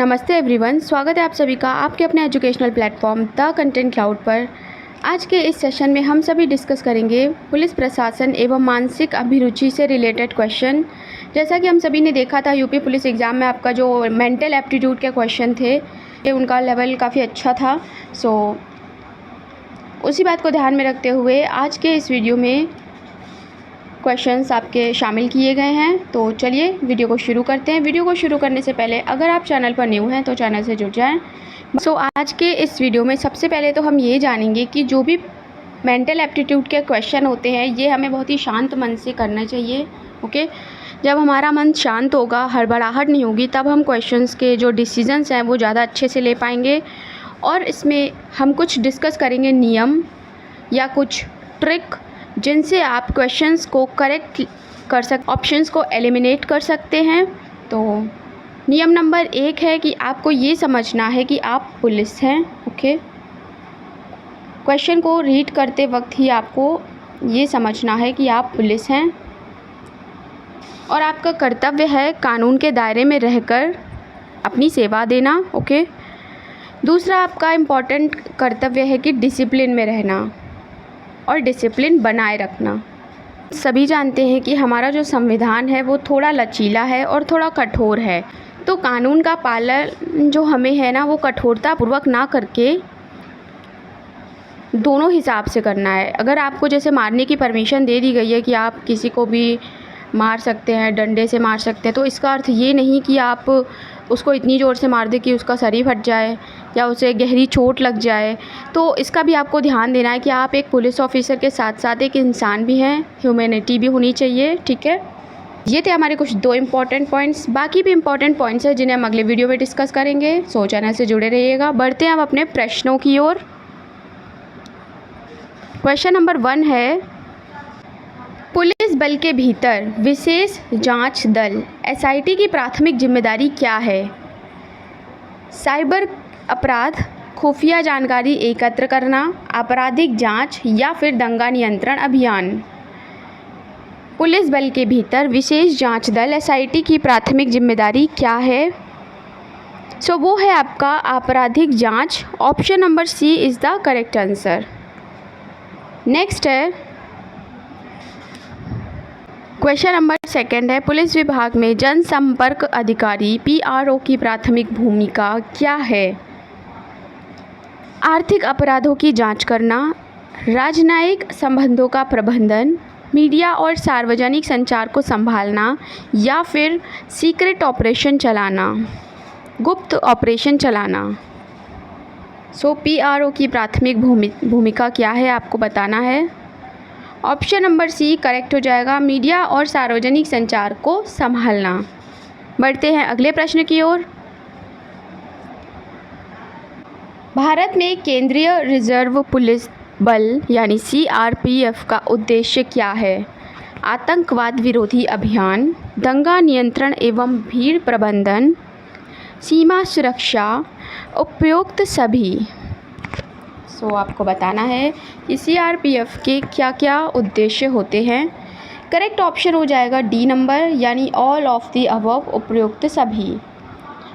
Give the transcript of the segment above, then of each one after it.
नमस्ते एवरीवन, स्वागत है आप सभी का आपके अपने educational platform the content cloud पर। आज के इस सेशन में हम सभी डिस्कस करेंगे पुलिस प्रशासन एवं मानसिक अभिरुचि से रिलेटेड क्वेश्चन। जैसा कि हम सभी ने देखा था यूपी पुलिस एग्ज़ाम में आपका जो मेंटल एप्टीट्यूड के क्वेश्चन थे ये उनका लेवल काफ़ी अच्छा था। उसी बात को ध्यान में रखते हुए आज के इस वीडियो में क्वेश्चंस आपके शामिल किए गए हैं। तो चलिए वीडियो को शुरू करते हैं। वीडियो को शुरू करने से पहले अगर आप चैनल पर न्यू हैं तो चैनल से जुड़ जाएं। आज के इस वीडियो में सबसे पहले तो हम ये जानेंगे कि जो भी मेंटल एप्टीट्यूड के क्वेश्चन होते हैं ये हमें बहुत ही शांत मन से करना चाहिए। ओके, जब हमारा मन शांत होगा, हड़बड़ाहट नहीं होगी, तब हम क्वेश्चंस के जो डिसीजंस हैं वो ज़्यादा अच्छे से ले पाएंगे। और इसमें हम कुछ डिस्कस करेंगे नियम या कुछ ट्रिक जिनसे आप क्वेश्चंस को करेक्ट कर ऑप्शंस को एलिमिनेट कर सकते हैं। तो नियम नंबर 1 है कि आपको ये समझना है कि आप पुलिस हैं। ओके, क्वेश्चन को रीड करते वक्त ही आपको ये समझना है कि आप पुलिस हैं और आपका कर्तव्य है कानून के दायरे में रहकर अपनी सेवा देना। ओके, दूसरा आपका इम्पॉर्टेंट कर्तव्य है कि डिसिप्लिन में रहना और डिसिप्लिन बनाए रखना। सभी जानते हैं कि हमारा जो संविधान है वो थोड़ा लचीला है और थोड़ा कठोर है, तो कानून का पालन जो हमें है ना वो कठोरतापूर्वक ना करके दोनों हिसाब से करना है। अगर आपको जैसे मारने की परमिशन दे दी गई है कि आप किसी को भी मार सकते हैं, डंडे से मार सकते हैं, तो इसका अर्थ ये नहीं कि आप उसको इतनी ज़ोर से मार दें कि उसका सर ही फट जाए या उसे गहरी चोट लग जाए। तो इसका भी आपको ध्यान देना है कि आप एक पुलिस ऑफिसर के साथ साथ एक इंसान भी हैं, ह्यूमैनिटी भी होनी चाहिए। ठीक है, ये थे हमारे कुछ 2 इम्पॉर्टेंट पॉइंट्स। बाकी भी इम्पॉर्टेंट पॉइंट्स हैं जिन्हें हम अगले वीडियो में डिस्कस करेंगे। चैनल से जुड़े रहिएगा। बढ़ते हैं हम अपने प्रश्नों की ओर। क्वेश्चन नंबर 1 है, पुलिस बल के भीतर विशेष जांच दल एसआईटी की प्राथमिक जिम्मेदारी क्या है? साइबर अपराध, खुफिया जानकारी एकत्र करना, आपराधिक जांच या फिर दंगा नियंत्रण अभियान? पुलिस बल के भीतर विशेष जांच दल एसआईटी की प्राथमिक जिम्मेदारी क्या है? वो है आपका आपराधिक जांच। Option number C is the correct answer. Next है क्वेश्चन नंबर 2 है, पुलिस विभाग में जनसंपर्क अधिकारी पीआरओ की प्राथमिक भूमिका क्या है? आर्थिक अपराधों की जांच करना, राजनयिक संबंधों का प्रबंधन, मीडिया और सार्वजनिक संचार को संभालना या फिर सीक्रेट ऑपरेशन चलाना, गुप्त ऑपरेशन चलाना? पीआरओ की प्राथमिक भूमिका क्या है आपको बताना है। ऑप्शन नंबर सी करेक्ट हो जाएगा, मीडिया और सार्वजनिक संचार को संभालना। बढ़ते हैं अगले प्रश्न की ओर। भारत में केंद्रीय रिजर्व पुलिस बल यानी सीआरपीएफ का उद्देश्य क्या है? आतंकवाद विरोधी अभियान, दंगा नियंत्रण एवं भीड़ प्रबंधन, सीमा सुरक्षा, उपयुक्त सभी? आपको बताना है कि सीआरपीएफ के क्या क्या उद्देश्य होते हैं। करेक्ट ऑप्शन हो जाएगा डी नंबर यानी ऑल ऑफ द अबव, उपयुक्त सभी।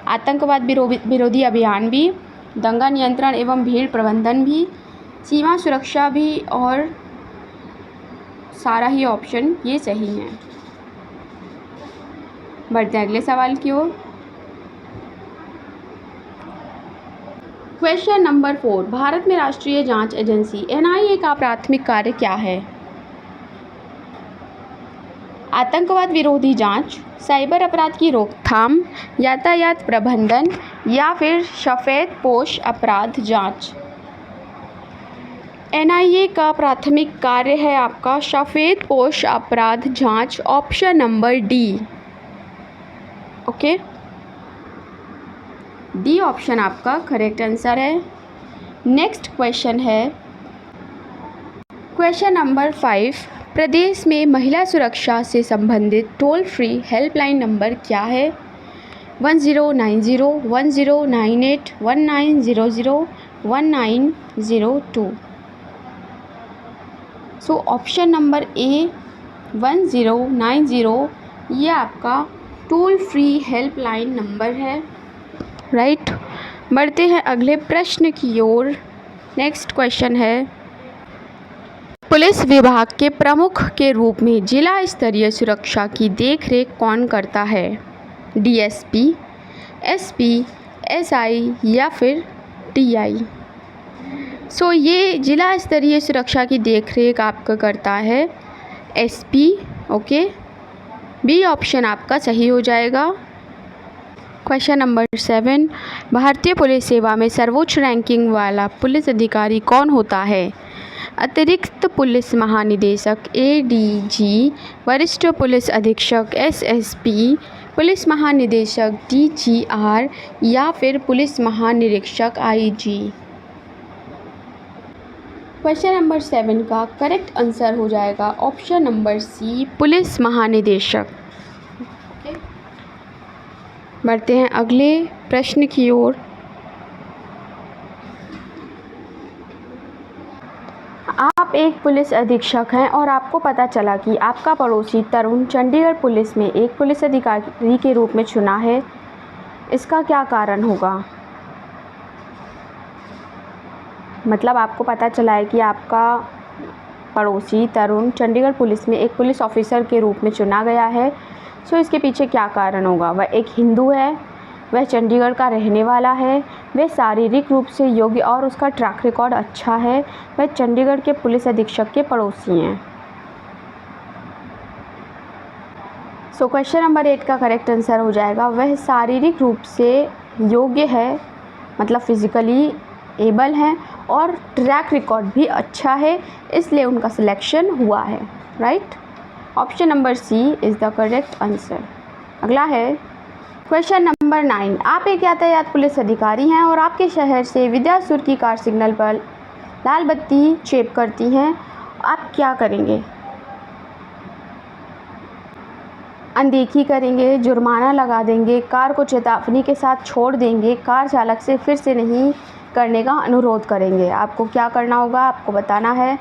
आतंकवाद विरोधी अभियान भी, दंगा नियंत्रण एवं भीड़ प्रबंधन भी, सीमा सुरक्षा भी और सारा ही ऑप्शन ये सही हैं। बढ़ते हैं अगले सवाल की ओर। क्वेश्चन नंबर 4, भारत में राष्ट्रीय जांच एजेंसी एनआईए का प्राथमिक कार्य क्या है? आतंकवाद विरोधी जांच, साइबर अपराध की रोकथाम, यातायात प्रबंधन या फिर सफ़ेद पोश अपराध जांच? एनआईए का प्राथमिक कार्य है आपका सफ़ेद पोश अपराध जांच। Option number D. Okay, D option आपका करेक्ट आंसर है। नेक्स्ट क्वेश्चन है क्वेश्चन नंबर 5, प्रदेश में महिला सुरक्षा से संबंधित टोल फ्री हेल्पलाइन नंबर क्या है? 1090, 1098, 1900, 1902? ऑप्शन नंबर ए 1090 ये आपका टोल फ्री हेल्पलाइन नंबर है। राइट। बढ़ते हैं अगले प्रश्न की ओर। नेक्स्ट क्वेश्चन है, पुलिस विभाग के प्रमुख के रूप में जिला स्तरीय सुरक्षा की देखरेख कौन करता है? डीएसपी, एसपी, एसआई या फिर टीआई? सो ये जिला स्तरीय सुरक्षा की देखरेख आपका करता है एसपी। ओके, बी ऑप्शन आपका सही हो जाएगा। क्वेश्चन नंबर 7, भारतीय पुलिस सेवा में सर्वोच्च रैंकिंग वाला पुलिस अधिकारी कौन होता है? अतिरिक्त पुलिस महानिदेशक एडीजी, वरिष्ठ पुलिस अधीक्षक एसएसपी, पुलिस महानिदेशक डीजीआर या फिर पुलिस महानिरीक्षक आईजी? क्वेश्चन नंबर 7 का करेक्ट आंसर हो जाएगा ऑप्शन नंबर सी, पुलिस महानिदेशक। बढ़ते हैं अगले प्रश्न की ओर। आप एक पुलिस अधीक्षक हैं और आपको पता चला कि आपका पड़ोसी तरुण चंडीगढ़ पुलिस में एक पुलिस अधिकारी के रूप में चुना है। इसका क्या कारण होगा? मतलब आपको पता चला है कि आपका पड़ोसी तरुण चंडीगढ़ पुलिस में एक पुलिस ऑफिसर के रूप में चुना गया है। सो इसके पीछे क्या कारण होगा? वह एक हिंदू है, वह चंडीगढ़ का रहने वाला है, वह शारीरिक रूप से योग्य और उसका ट्रैक रिकॉर्ड अच्छा है, वह चंडीगढ़ के पुलिस अधीक्षक के पड़ोसी हैं। सो क्वेश्चन नंबर 8 का करेक्ट आंसर हो जाएगा वह शारीरिक रूप से योग्य है, मतलब फिजिकली एबल हैं और ट्रैक रिकॉर्ड भी अच्छा है, इसलिए उनका सिलेक्शन हुआ है। Right, option number C is the correct answer. अगला है क्वेश्चन नंबर 9, आप एक यातायात पुलिस अधिकारी हैं और आपके शहर से विद्यासुर की कार सिग्नल पर लाल बत्ती चेप करती हैं। आप क्या करेंगे? अनदेखी करेंगे, जुर्माना लगा देंगे, कार को चेतावनी के साथ छोड़ देंगे, कार चालक से फिर से नहीं करने का अनुरोध करेंगे? आपको क्या करना होगा, आपको बताना है।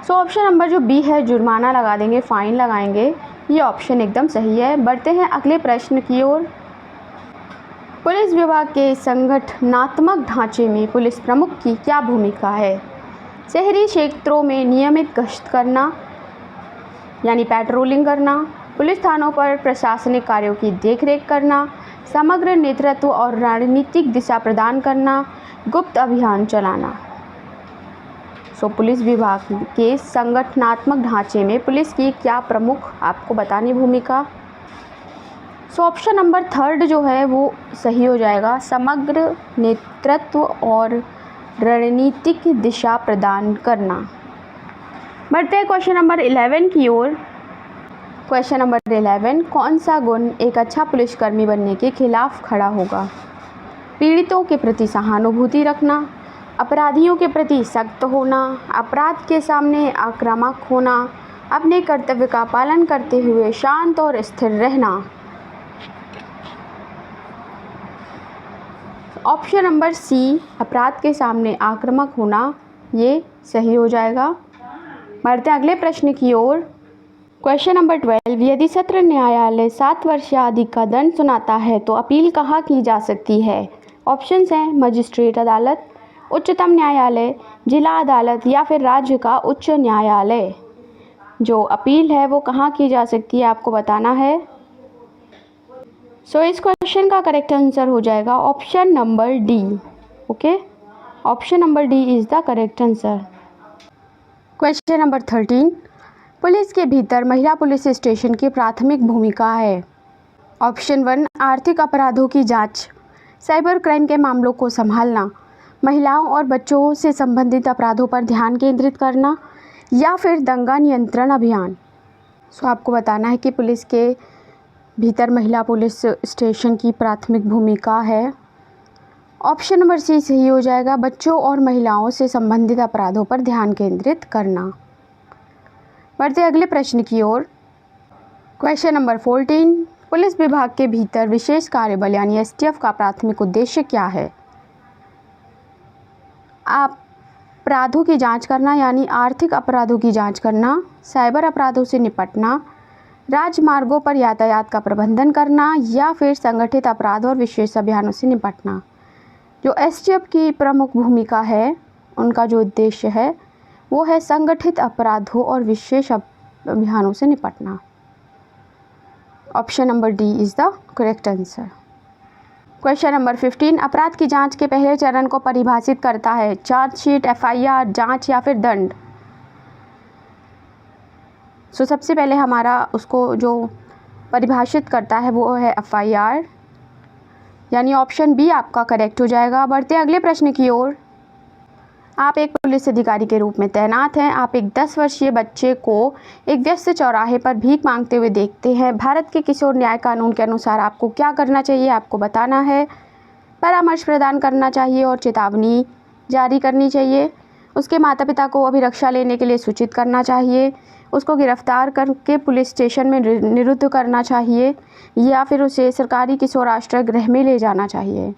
सो ऑप्शन नंबर जो बी है, जुर्माना लगा देंगे, फ़ाइन लगाएंगे, ये ऑप्शन एकदम सही है। बढ़ते हैं अगले प्रश्न की ओर। पुलिस विभाग के संगठनात्मक ढांचे में पुलिस प्रमुख की क्या भूमिका है? शहरी क्षेत्रों में नियमित गश्त करना यानी पेट्रोलिंग करना, पुलिस थानों पर प्रशासनिक कार्यों की देखरेख करना, समग्र नेतृत्व और रणनीतिक दिशा प्रदान करना, गुप्त अभियान चलाना। सो पुलिस विभाग के संगठनात्मक ढांचे में पुलिस की क्या प्रमुख आपको बतानी भूमिका? सो ऑप्शन नंबर 3 जो है वो सही हो जाएगा, समग्र नेतृत्व और रणनीतिक दिशा प्रदान करना। बढ़ते हैं क्वेश्चन नंबर 11 की ओर। क्वेश्चन नंबर 11, कौन सा गुण एक अच्छा पुलिसकर्मी बनने के खिलाफ खड़ा होगा? पीड़ितों के प्रति सहानुभूति रखना, अपराधियों के प्रति सख्त होना, अपराध के सामने आक्रामक होना, अपने कर्तव्य का पालन करते हुए शांत और स्थिर रहना। ऑप्शन नंबर सी, अपराध के सामने आक्रामक होना, ये सही हो जाएगा। बढ़ते हैं अगले प्रश्न की ओर। क्वेश्चन नंबर 12, यदि सत्र न्यायालय 7 वर्ष या अधिक का दंड सुनाता है तो अपील कहाँ की जा सकती है? ऑप्शंस हैं मजिस्ट्रेट अदालत, उच्चतम न्यायालय, जिला अदालत या फिर राज्य का उच्च न्यायालय। जो अपील है वो कहाँ की जा सकती है, आपको बताना है। सो इस क्वेश्चन का करेक्ट आंसर हो जाएगा option number D. Okay, option number D is the correct answer. Question number 13, police के भीतर महिला पुलिस स्टेशन की प्राथमिक भूमिका है। ऑप्शन 1, आर्थिक अपराधों की जांच, साइबर क्राइम के मामलों को संभालना, महिलाओं और बच्चों से संबंधित अपराधों पर ध्यान केंद्रित करना या फिर दंगा नियंत्रण अभियान। सो आपको बताना है कि पुलिस के भीतर महिला पुलिस स्टेशन की प्राथमिक भूमिका है। ऑप्शन नंबर सी सही हो जाएगा, बच्चों और महिलाओं से संबंधित अपराधों पर ध्यान केंद्रित करना। बढ़ते अगले प्रश्न की ओर। क्वेश्चन नंबर 14, पुलिस विभाग के भीतर विशेष कार्यबल यानी एसटीएफ का प्राथमिक उद्देश्य क्या है? अपराधों की जांच करना यानी आर्थिक अपराधों की जांच करना, साइबर अपराधों से निपटना, राजमार्गों पर यातायात का प्रबंधन करना या फिर संगठित अपराध और विशेष अभियानों से निपटना। जो एसटीएफ की प्रमुख भूमिका है, उनका जो उद्देश्य है वो है संगठित अपराधों और विशेष अभियानों से निपटना। Option number D is the correct answer. Question number 15 अपराध की जांच के पहले चरण को परिभाषित करता है। चार्जशीट, एफआईआर, जांच या फिर दंड। सबसे पहले हमारा उसको जो परिभाषित करता है वो है एफआईआर, यानी ऑप्शन बी आपका करेक्ट हो जाएगा। बढ़ते अगले प्रश्न की ओर। आप एक पुलिस अधिकारी के रूप में तैनात हैं। आप एक 10 वर्षीय बच्चे को एक व्यस्त चौराहे पर भीख मांगते हुए देखते हैं। भारत के किशोर न्याय कानून के अनुसार आपको क्या करना चाहिए? आपको बताना है, परामर्श प्रदान करना चाहिए और चेतावनी जारी करनी चाहिए। उसके माता पिता को अभिरक्षा लेने के लिए सूचित करना चाहिए। उसको गिरफ्तार करके पुलिस स्टेशन में निरुद्ध करना चाहिए या फिर उसे सरकारी किशोर आश्रय गृह में ले जाना चाहिए।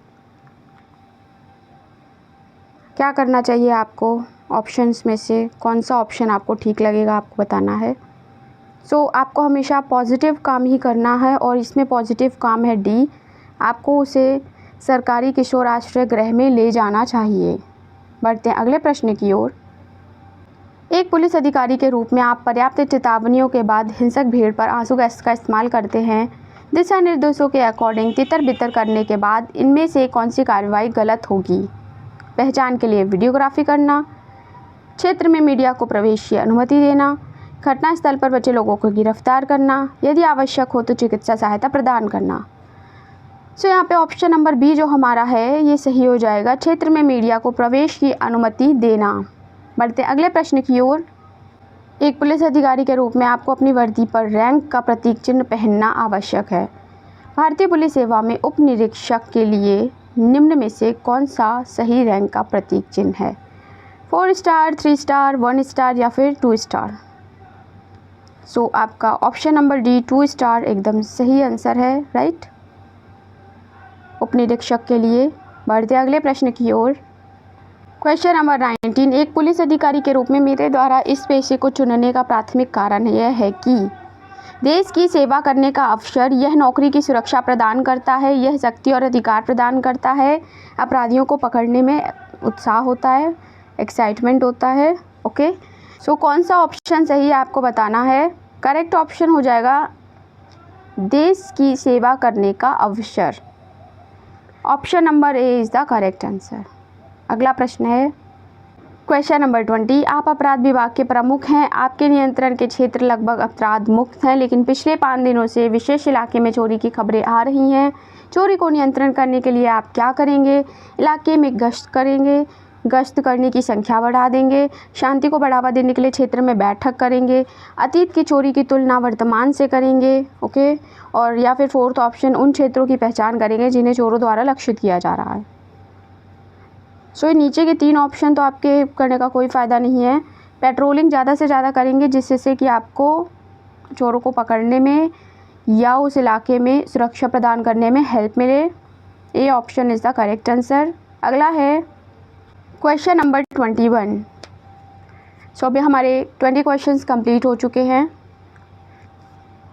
क्या करना चाहिए आपको? ऑप्शंस में से कौन सा ऑप्शन आपको ठीक लगेगा आपको बताना है। आपको हमेशा पॉजिटिव काम ही करना है और इसमें पॉजिटिव काम है डी, आपको उसे सरकारी किशोर आश्रय गृह में ले जाना चाहिए। बढ़ते हैं अगले प्रश्न की ओर। एक पुलिस अधिकारी के रूप में आप पर्याप्त चेतावनियों के बाद हिंसक भीड़ पर आंसू गैस का इस्तेमाल करते हैं। दिशा निर्देशों के अकॉर्डिंग तितर बितर करने के बाद इनमें से कौन सी कार्रवाई गलत होगी? पहचान के लिए वीडियोग्राफी करना, क्षेत्र में मीडिया को प्रवेश की अनुमति देना, घटनास्थल पर बचे लोगों को गिरफ्तार करना, यदि आवश्यक हो तो चिकित्सा सहायता प्रदान करना। यहाँ पे ऑप्शन नंबर बी जो हमारा है ये सही हो जाएगा, क्षेत्र में मीडिया को प्रवेश की अनुमति देना। बढ़ते अगले प्रश्न की ओर। एक पुलिस अधिकारी के रूप में आपको अपनी वर्दी पर रैंक का प्रतीक चिन्ह पहनना आवश्यक है। भारतीय पुलिस सेवा में उप निरीक्षक के लिए निम्न में से कौन सा सही रैंक का प्रतीक चिन्ह है? 4 स्टार, 3 स्टार, 1 स्टार या फिर 2 स्टार। आपका ऑप्शन नंबर डी 2 स्टार एकदम सही आंसर है, राइट, उप निरीक्षक के लिए। बढ़ते अगले प्रश्न की ओर। क्वेश्चन नंबर 19 एक पुलिस अधिकारी के रूप में मेरे द्वारा इस पेशे को चुनने का प्राथमिक कारण यह है कि देश की सेवा करने का अवसर, यह नौकरी की सुरक्षा प्रदान करता है, यह शक्ति और अधिकार प्रदान करता है, अपराधियों को पकड़ने में उत्साह होता है, एक्साइटमेंट होता है। ओके, कौन सा ऑप्शन सही है आपको बताना है। करेक्ट ऑप्शन हो जाएगा देश की सेवा करने का अवसर। Option number A is the correct answer. अगला प्रश्न है क्वेश्चन नंबर 20 आप अपराध विभाग के प्रमुख हैं। आपके नियंत्रण के क्षेत्र लगभग अपराध मुक्त हैं, लेकिन पिछले 5 दिनों से विशेष इलाके में चोरी की खबरें आ रही हैं। चोरी को नियंत्रण करने के लिए आप क्या करेंगे? इलाके में गश्त करेंगे, गश्त करने की संख्या बढ़ा देंगे, शांति को बढ़ावा देने के लिए क्षेत्र में बैठक करेंगे, अतीत की चोरी की तुलना वर्तमान से करेंगे। ओके, और या फिर 4th ऑप्शन उन क्षेत्रों की पहचान करेंगे जिन्हें चोरों द्वारा लक्षित किया जा रहा है। ये नीचे के 3 ऑप्शन तो आपके करने का कोई फ़ायदा नहीं है। पेट्रोलिंग ज़्यादा से ज़्यादा करेंगे जिससे कि आपको चोरों को पकड़ने में या उस इलाके में सुरक्षा प्रदान करने में हेल्प मिले। A option is the correct answer. अगला है क्वेश्चन नंबर 21। अभी हमारे 20 क्वेश्चंस कंप्लीट हो चुके हैं।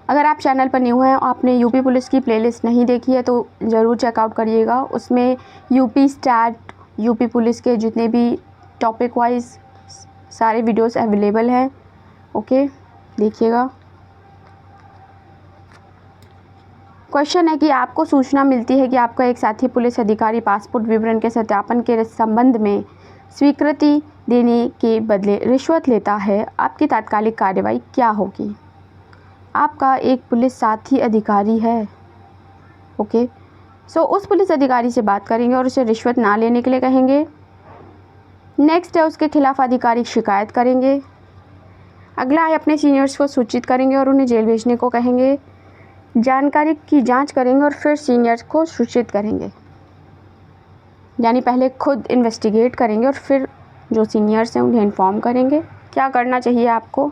अगर आप चैनल पर न्यू हैं और आपने यूपी पुलिस की प्लेलिस्ट नहीं देखी है तो ज़रूर चेकआउट करिएगा। उसमें यूपी स्टैट, यूपी पुलिस के जितने भी टॉपिक वाइज सारे वीडियोस अवेलेबल हैं। ओके, देखिएगा। क्वेश्चन है कि आपको सूचना मिलती है कि आपका एक साथी पुलिस अधिकारी पासपोर्ट विवरण के सत्यापन के संबंध में स्वीकृति देने के बदले रिश्वत लेता है। आपकी तात्कालिक कार्रवाई क्या होगी? आपका एक पुलिस साथी अधिकारी है। ओके, उस पुलिस अधिकारी से बात करेंगे और उसे रिश्वत ना लेने के लिए कहेंगे। नेक्स्ट है उसके खिलाफ आधिकारिक शिकायत करेंगे। अगला है अपने सीनियर्स को सूचित करेंगे और उन्हें जेल भेजने को कहेंगे। जानकारी की जांच करेंगे और फिर सीनियर्स को सूचित करेंगे, यानी पहले खुद इन्वेस्टिगेट करेंगे और फिर जो सीनियर्स हैं उन्हें इन्फॉर्म करेंगे। क्या करना चाहिए आपको?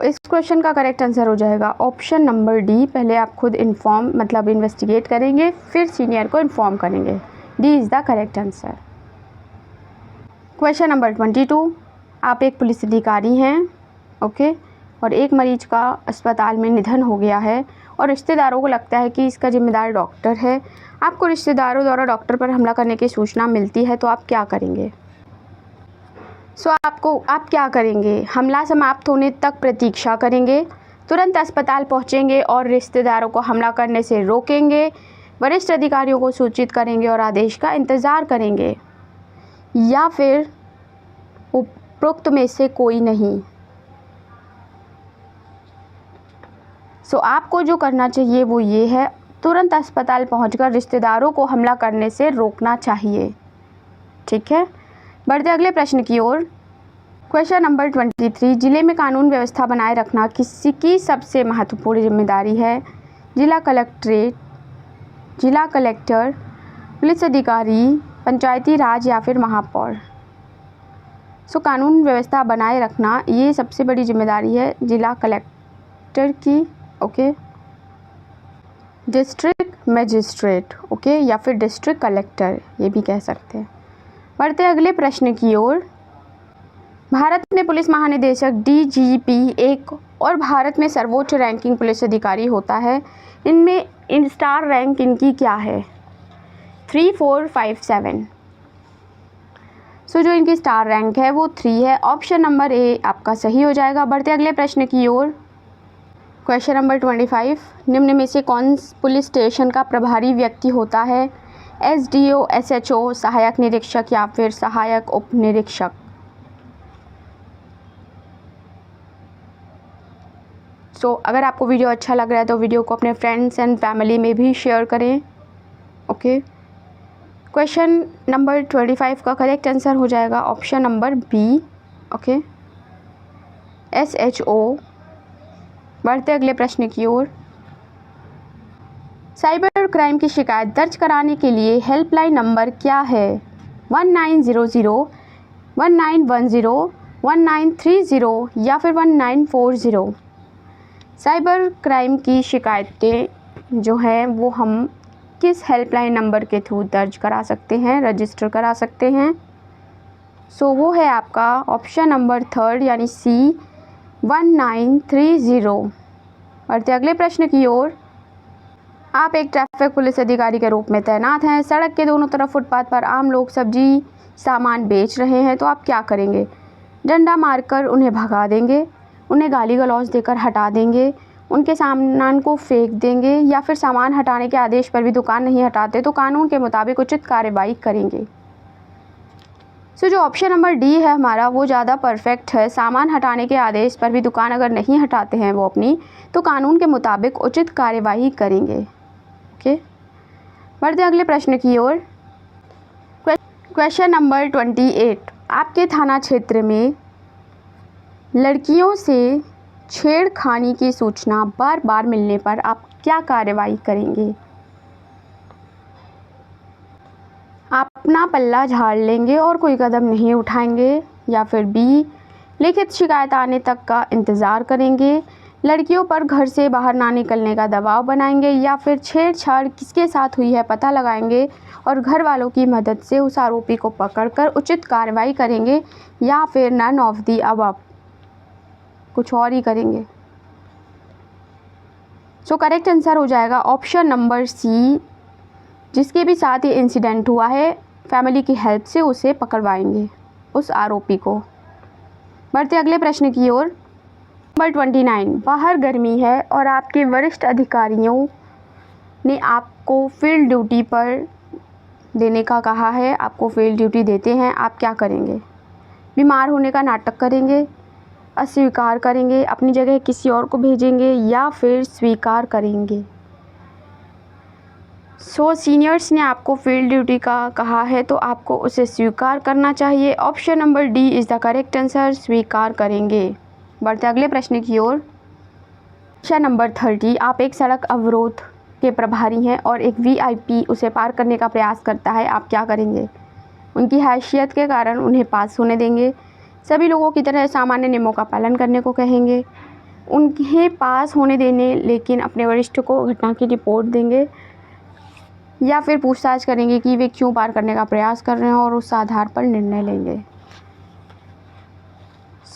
इस क्वेश्चन का करेक्ट आंसर हो जाएगा ऑप्शन नंबर डी। पहले आप खुद इन्फॉर्म मतलब इन्वेस्टिगेट करेंगे, फिर सीनियर को इन्फॉर्म करेंगे। D is the correct answer. Question number 22 आप एक पुलिस अधिकारी हैं। ओके, और एक मरीज का अस्पताल में निधन हो गया है और रिश्तेदारों को लगता है कि इसका जिम्मेदार डॉक्टर है। आपको रिश्तेदारों द्वारा डॉक्टर पर हमला करने की सूचना मिलती है तो आप क्या करेंगे? आप क्या करेंगे? हमला समाप्त होने तक प्रतीक्षा करेंगे, तुरंत अस्पताल पहुंचेंगे और रिश्तेदारों को हमला करने से रोकेंगे, वरिष्ठ अधिकारियों को सूचित करेंगे और आदेश का इंतज़ार करेंगे, या फिर उपरोक्त में से कोई नहीं। आपको जो करना चाहिए वो ये है, तुरंत अस्पताल पहुंचकर रिश्तेदारों को हमला करने से रोकना चाहिए। ठीक है, बढ़ते अगले प्रश्न की ओर। क्वेश्चन नंबर 23, जिले में कानून व्यवस्था बनाए रखना किसी की सबसे महत्वपूर्ण जिम्मेदारी है? जिला कलेक्टर, पुलिस अधिकारी, पंचायती राज या फिर महापौर? कानून व्यवस्था बनाए रखना ये सबसे बड़ी जिम्मेदारी है जिला कलेक्टर की। ओके, डिस्ट्रिक्ट मजिस्ट्रेट, ओके, या फिर डिस्ट्रिक्ट कलेक्टर ये भी कह सकते हैं। बढ़ते अगले प्रश्न की ओर। भारत में पुलिस महानिदेशक DGP एक और भारत में सर्वोच्च रैंकिंग पुलिस अधिकारी होता है। इन स्टार रैंक इनकी क्या है? 3, 4, 5, 7। जो इनकी स्टार रैंक है वो 3 है। ऑप्शन नंबर ए आपका सही हो जाएगा। बढ़ते अगले प्रश्न की ओर। क्वेश्चन नंबर 25, निम्न में से कौन पुलिस स्टेशन का प्रभारी व्यक्ति होता है? SDO, SHO, सहायक निरीक्षक या फिर सहायक उप निरीक्षक? अगर आपको वीडियो अच्छा लग रहा है तो वीडियो को अपने फ्रेंड्स एंड फैमिली में भी शेयर करें। ओके, क्वेश्चन नंबर 25 का करेक्ट आंसर हो जाएगा option number B. Okay, SHO। बढ़ते अगले प्रश्न की ओर। साइबर क्राइम की शिकायत दर्ज कराने के लिए हेल्पलाइन नंबर क्या है? 1900, 1910, 1930 या फिर 1940? साइबर क्राइम की शिकायतें जो हैं वो हम किस हेल्पलाइन नंबर के थ्रू दर्ज करा सकते हैं, रजिस्टर करा सकते हैं? वो है आपका ऑप्शन नंबर 3 यानी C, 1930। बढ़ते अगले प्रश्न की ओर। आप एक ट्रैफिक पुलिस अधिकारी के रूप में तैनात हैं। सड़क के दोनों तरफ फुटपाथ पर आम लोग सब्जी सामान बेच रहे हैं तो आप क्या करेंगे? डंडा मारकर उन्हें भगा देंगे, उन्हें गाली गलौज देकर हटा देंगे, उनके सामान को फेंक देंगे, या फिर सामान हटाने के आदेश पर भी दुकान नहीं हटाते तो कानून के मुताबिक उचित कार्रवाई करेंगे? जो ऑप्शन नंबर डी है हमारा वो ज़्यादा परफेक्ट है। सामान हटाने के आदेश पर भी दुकान अगर नहीं हटाते हैं वो अपनी, तो कानून के मुताबिक उचित कार्यवाही करेंगे। ओके, बढ़ते अगले प्रश्न की ओर। क्वेश्चन नंबर 28, आपके थाना क्षेत्र में लड़कियों से छेड़खानी की सूचना बार बार मिलने पर आप क्या कार्रवाई करेंगे? आप अपना पल्ला झाड़ लेंगे और कोई कदम नहीं उठाएंगे, या फिर बी, लिखित शिकायत आने तक का इंतज़ार करेंगे, लड़कियों पर घर से बाहर ना निकलने का दबाव बनाएंगे, या फिर छेड़छाड़ किसके साथ हुई है पता लगाएंगे और घर वालों की मदद से उस आरोपी को पकड़कर उचित कार्रवाई करेंगे, या फिर नन ऑफ दी अबव, कुछ और ही करेंगे? करेक्ट आंसर हो जाएगा ऑप्शन नंबर सी, जिसके भी साथ ये इंसिडेंट हुआ है फैमिली की हेल्प से उसे पकड़वाएंगे, उस आरोपी को। बढ़ते अगले प्रश्न की ओर। नंबर 29, बाहर गर्मी है और आपके वरिष्ठ अधिकारियों ने आपको फील्ड ड्यूटी पर देने का कहा है, आपको फील्ड ड्यूटी देते हैं, आप क्या करेंगे? बीमार होने का नाटक करेंगे, अस्वीकार करेंगे, अपनी जगह किसी और को भेजेंगे, या फिर स्वीकार करेंगे? सीनियर्स ने आपको फील्ड ड्यूटी का कहा है तो आपको उसे स्वीकार करना चाहिए। Option number D is the correct answer, स्वीकार करेंगे। बढ़ते अगले प्रश्न की ओर। क्वेश्चन नंबर 30, आप एक सड़क अवरोध के प्रभारी हैं और एक VIP उसे पार करने का प्रयास करता है, आप क्या करेंगे? उनकी हैसियत के कारण उन्हें पास होने देंगे, सभी लोगों की तरह सामान्य नियमों का पालन करने को कहेंगे, उन्हें पास होने देने लेकिन अपने वरिष्ठ को घटना की रिपोर्ट देंगे, या फिर पूछताछ करेंगे कि वे क्यों पार करने का प्रयास कर रहे हैं और उस आधार पर निर्णय लेंगे?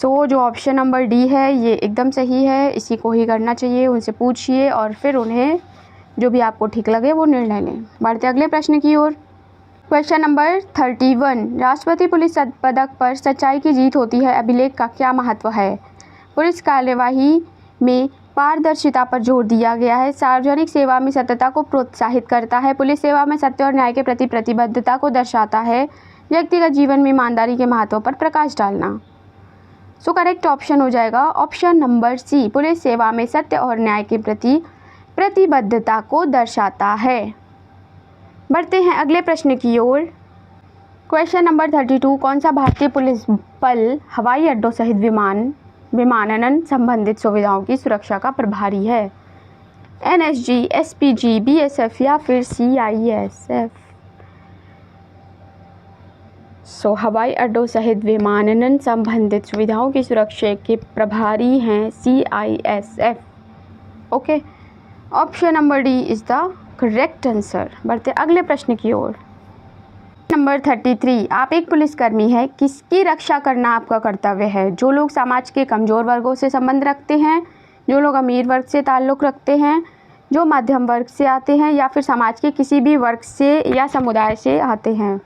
जो ऑप्शन नंबर डी है ये एकदम सही है, इसी को ही करना चाहिए। उनसे पूछिए और फिर उन्हें जो भी आपको ठीक लगे वो निर्णय लें। बढ़ते अगले प्रश्न की ओर। क्वेश्चन नंबर 31, राष्ट्रपति पुलिस पदक पर सच्चाई की जीत होती है अभिलेख का क्या महत्व है? पुलिस कार्यवाही में पारदर्शिता पर जोर दिया गया है, सार्वजनिक सेवा में सत्यता को प्रोत्साहित करता है, पुलिस सेवा में सत्य और न्याय के प्रति प्रतिबद्धता को दर्शाता है, व्यक्तिगत जीवन में ईमानदारी के महत्व पर प्रकाश डालना। सो करेक्ट ऑप्शन हो जाएगा ऑप्शन नंबर सी, पुलिस सेवा में सत्य और न्याय के प्रति प्रतिबद्धता को दर्शाता है। बढ़ते हैं अगले प्रश्न की ओर। क्वेश्चन नंबर 32, कौन सा भारतीय पुलिस बल हवाई अड्डों सहित विमानन संबंधित सुविधाओं की सुरक्षा का प्रभारी है? NSG, SPG, BSF या फिर CISF? सो हवाई अड्डों सहित विमानन संबंधित सुविधाओं की सुरक्षा के प्रभारी हैं CISF। Okay, option number D is the correct answer. बढ़ते अगले प्रश्न की ओर। नंबर 33, आप एक पुलिसकर्मी हैं, किसकी रक्षा करना आपका कर्तव्य है? जो लोग समाज के कमज़ोर वर्गों से संबंध रखते हैं, जो लोग अमीर वर्ग से ताल्लुक़ रखते हैं, जो मध्यम वर्ग से आते हैं या फिर समाज के किसी भी वर्ग से या समुदाय से आते हैं।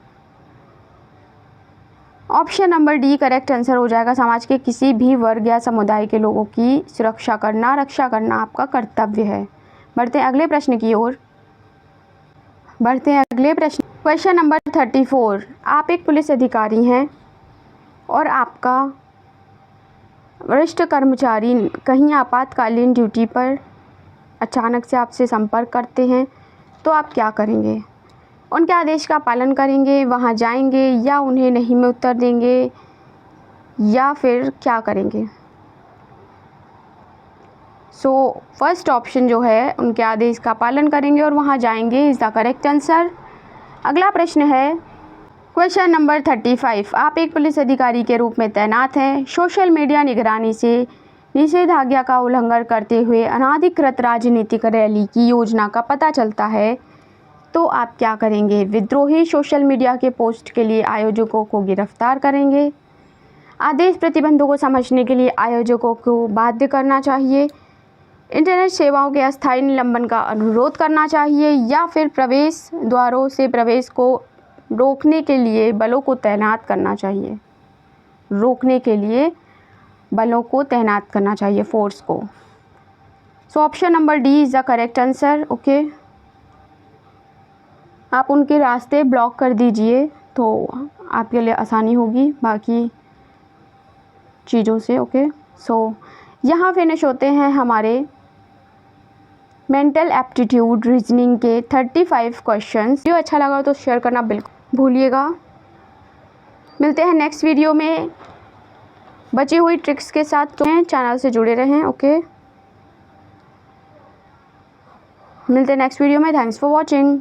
Option number D correct answer हो जाएगा, समाज के किसी भी वर्ग या समुदाय के लोगों की रक्षा करना आपका कर्तव्य है। बढ़ते हैं अगले प्रश्न की ओर। क्वेश्चन नंबर 34, आप एक पुलिस अधिकारी हैं और आपका वरिष्ठ कर्मचारी कहीं आपातकालीन ड्यूटी पर अचानक से आपसे संपर्क करते हैं, तो आप क्या करेंगे? उनके आदेश का पालन करेंगे, वहां जाएंगे या उन्हें नहीं में उत्तर देंगे या फिर क्या करेंगे? सो फर्स्ट ऑप्शन जो है, उनके आदेश का पालन करेंगे और वहां जाएंगे, इज़ द करेक्ट आंसर। अगला प्रश्न है क्वेश्चन नंबर 35, आप एक पुलिस अधिकारी के रूप में तैनात हैं, सोशल मीडिया निगरानी से निषेधाज्ञा का उल्लंघन करते हुए अनाधिकृत राजनीतिक रैली की योजना का पता चलता है, तो आप क्या करेंगे? विद्रोही सोशल मीडिया के पोस्ट के लिए आयोजकों को गिरफ्तार करेंगे, आदेश प्रतिबंधों को समझने के लिए आयोजकों को बाध्य करना चाहिए, इंटरनेट सेवाओं के अस्थायी निलंबन का अनुरोध करना चाहिए या फिर प्रवेश द्वारों से प्रवेश को रोकने के लिए बलों को तैनात करना चाहिए, फोर्स को। So option number D is the correct answer. Okay, आप उनके रास्ते ब्लॉक कर दीजिए तो आपके लिए आसानी होगी बाकी चीज़ों से। ओके, सो यहाँ फिनिश होते हैं हमारे मेंटल एप्टीट्यूड रीजनिंग के 35 क्वेश्चंस। वीडियो अच्छा लगा तो शेयर करना बिल्कुल भूलिएगा। मिलते हैं नेक्स्ट वीडियो में बची हुई ट्रिक्स के साथ, तो चैनल से जुड़े रहें। ओके, मिलते हैं नेक्स्ट वीडियो में। Thanks for watching.